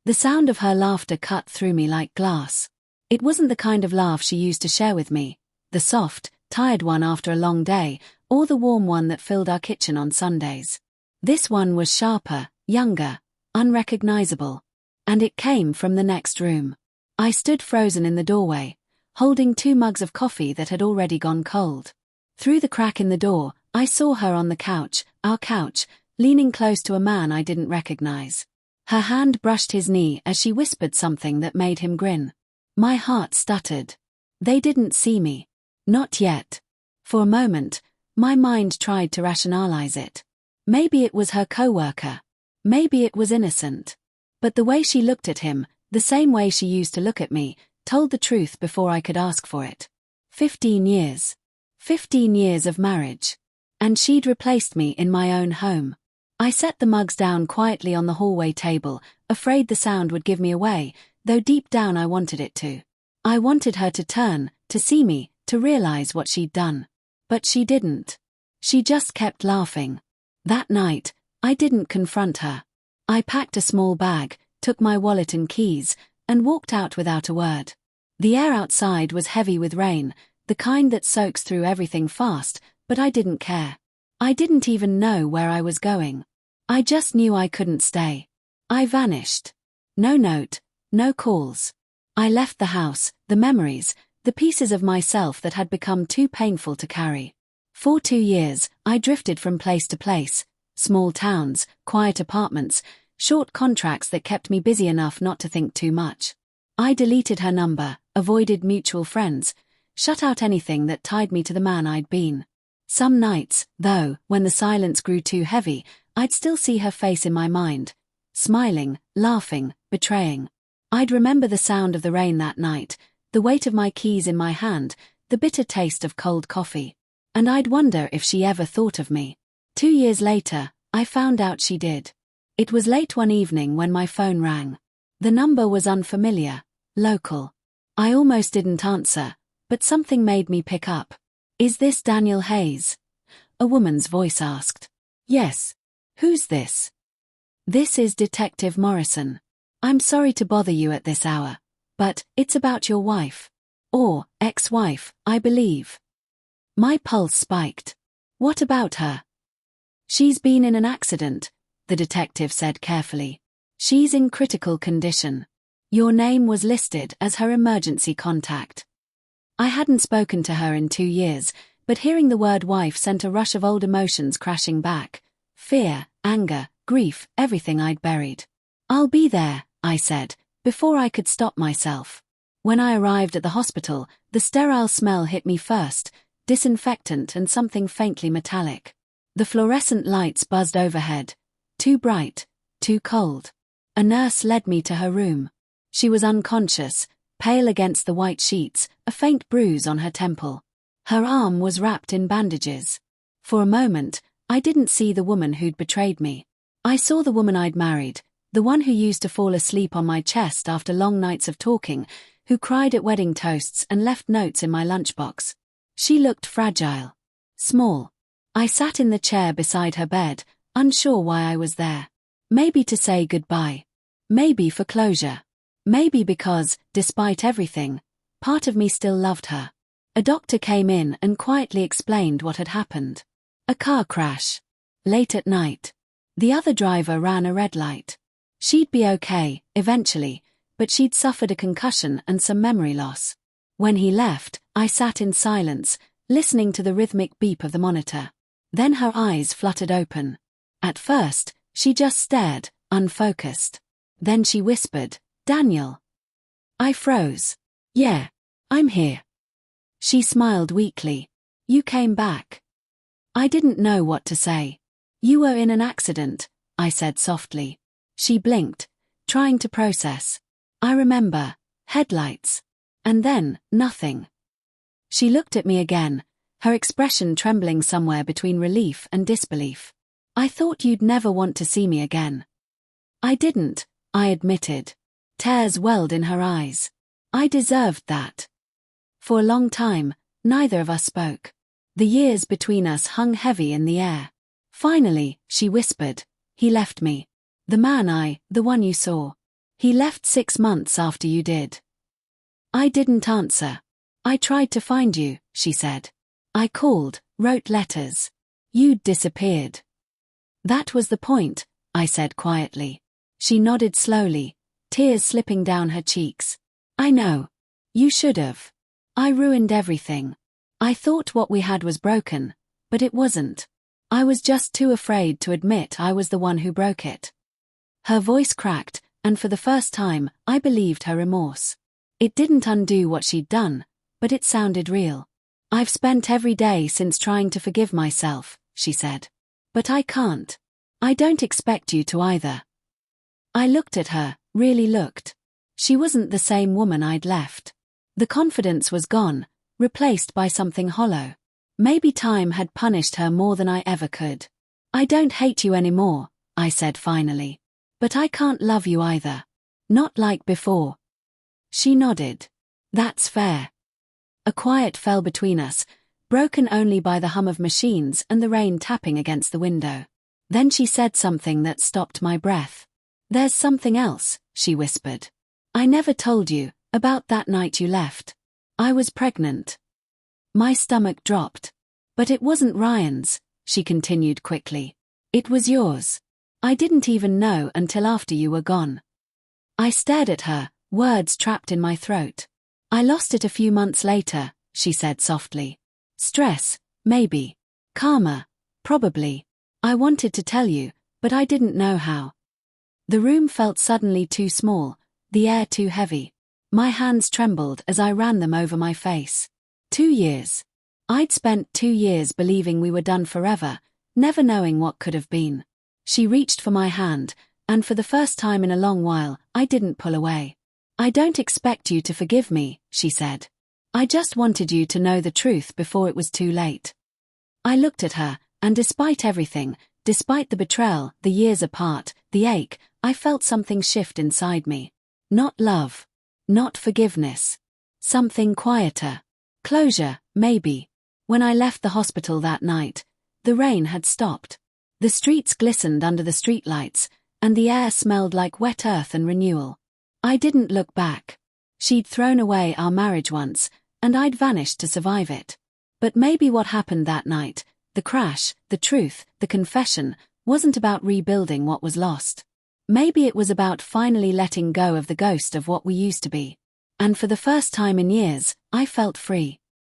The sound of her laughter cut through me like glass. It wasn't the kind of laugh she used to share with me, the soft, tired one after a long day, or the warm one that filled our kitchen on Sundays. This one was sharper, younger, unrecognizable. And it came from the next room. I stood frozen in the doorway, holding 2 mugs of coffee that had already gone cold. Through the crack in the door, I saw her on the couch, our couch, leaning close to a man I didn't recognize. Her hand brushed his knee as she whispered something that made him grin. My heart stuttered. They didn't see me. Not yet. For a moment, my mind tried to rationalize it. Maybe it was her coworker. Maybe it was innocent. But the way she looked at him, the same way she used to look at me, told the truth before I could ask for it. 15 years. 15 years of marriage. And she'd replaced me in my own home. I set the mugs down quietly on the hallway table, afraid the sound would give me away, though deep down I wanted it to. I wanted her to turn, to see me, to realize what she'd done. But she didn't. She just kept laughing. That night, I didn't confront her. I packed a small bag, took my wallet and keys, and walked out without a word. The air outside was heavy with rain, the kind that soaks through everything fast, but I didn't care. I didn't even know where I was going. I just knew I couldn't stay. I vanished. No note, no calls. I left the house, the memories, the pieces of myself that had become too painful to carry. For 2 years, I drifted from place to place, small towns, quiet apartments, short contracts that kept me busy enough not to think too much. I deleted her number, avoided mutual friends, shut out anything that tied me to the man I'd been. Some nights, though, when the silence grew too heavy, I'd still see her face in my mind, smiling, laughing, betraying. I'd remember the sound of the rain that night, the weight of my keys in my hand, the bitter taste of cold coffee. And I'd wonder if she ever thought of me. 2 years later, I found out she did. It was late one evening when my phone rang. The number was unfamiliar, local. I almost didn't answer, but something made me pick up. Is this Daniel Hayes? A woman's voice asked. Yes. Who's this? This is Detective Morrison. I'm sorry to bother you at this hour, but it's about your wife. Or ex-wife, I believe. My pulse spiked. What about her? She's been in an accident, the detective said carefully. She's in critical condition. Your name was listed as her emergency contact. I hadn't spoken to her in 2 years, but hearing the word wife sent a rush of old emotions crashing back. Fear, anger, grief, everything I'd buried. I'll be there, I said, before I could stop myself. When I arrived at the hospital, the sterile smell hit me first, disinfectant and something faintly metallic. The fluorescent lights buzzed overhead. Too bright, too cold. A nurse led me to her room. She was unconscious, pale against the white sheets, a faint bruise on her temple. Her arm was wrapped in bandages. For a moment, I didn't see the woman who'd betrayed me. I saw the woman I'd married, the one who used to fall asleep on my chest after long nights of talking, who cried at wedding toasts and left notes in my lunchbox. She looked fragile. Small. I sat in the chair beside her bed, unsure why I was there. Maybe to say goodbye. Maybe for closure. Maybe because, despite everything, part of me still loved her. A doctor came in and quietly explained what had happened. A car crash. Late at night. The other driver ran a red light. She'd be okay, eventually, but she'd suffered a concussion and some memory loss. When he left, I sat in silence, listening to the rhythmic beep of the monitor. Then her eyes fluttered open. At first, she just stared, unfocused. Then she whispered, "Daniel." I froze. "Yeah, I'm here." She smiled weakly. "You came back." I didn't know what to say. "You were in an accident," I said softly. She blinked, trying to process. "I remember. Headlights. And then, nothing." She looked at me again, her expression trembling somewhere between relief and disbelief. "I thought you'd never want to see me again." "I didn't," I admitted. Tears welled in her eyes. I deserved that. For a long time, neither of us spoke. The years between us hung heavy in the air. Finally, she whispered, "He left me. The one you saw. He left 6 months after you did. I didn't answer. I tried to find you, she said. I called, wrote letters. You'd disappeared. That was the point, I said quietly. She nodded slowly, tears slipping down her cheeks. I know. You should have. I ruined everything. I thought what we had was broken, but it wasn't. I was just too afraid to admit I was the one who broke it. Her voice cracked, and for the first time, I believed her remorse. It didn't undo what she'd done, but it sounded real. I've spent every day since trying to forgive myself, she said. But I can't. I don't expect you to either. I looked at her, really looked. She wasn't the same woman I'd left. The confidence was gone, replaced by something hollow. Maybe time had punished her more than I ever could. I don't hate you anymore, I said finally. But I can't love you either. Not like before. She nodded. That's fair. A quiet fell between us, broken only by the hum of machines and the rain tapping against the window. Then she said something that stopped my breath. There's something else, she whispered. I never told you, about that night you left. I was pregnant. My stomach dropped. But it wasn't Ryan's, she continued quickly. It was yours. I didn't even know until after you were gone. I stared at her, words trapped in my throat. I lost it a few months later, she said softly. Stress, maybe. Karma, probably. I wanted to tell you, but I didn't know how. The room felt suddenly too small, the air too heavy. My hands trembled as I ran them over my face. 2 years. I'd spent 2 years believing we were done forever, never knowing what could have been. She reached for my hand, and for the first time in a long while, I didn't pull away. I don't expect you to forgive me, she said. I just wanted you to know the truth before it was too late. I looked at her, and despite everything, despite the betrayal, the years apart, the ache, I felt something shift inside me. Not love. Not forgiveness. Something quieter. Closure, maybe. When I left the hospital that night, the rain had stopped. The streets glistened under the streetlights, and the air smelled like wet earth and renewal. I didn't look back. She'd thrown away our marriage once, and I'd vanished to survive it. But maybe what happened that night, the crash, the truth, the confession, wasn't about rebuilding what was lost. Maybe it was about finally letting go of the ghost of what we used to be. And for the first time in years, I felt free.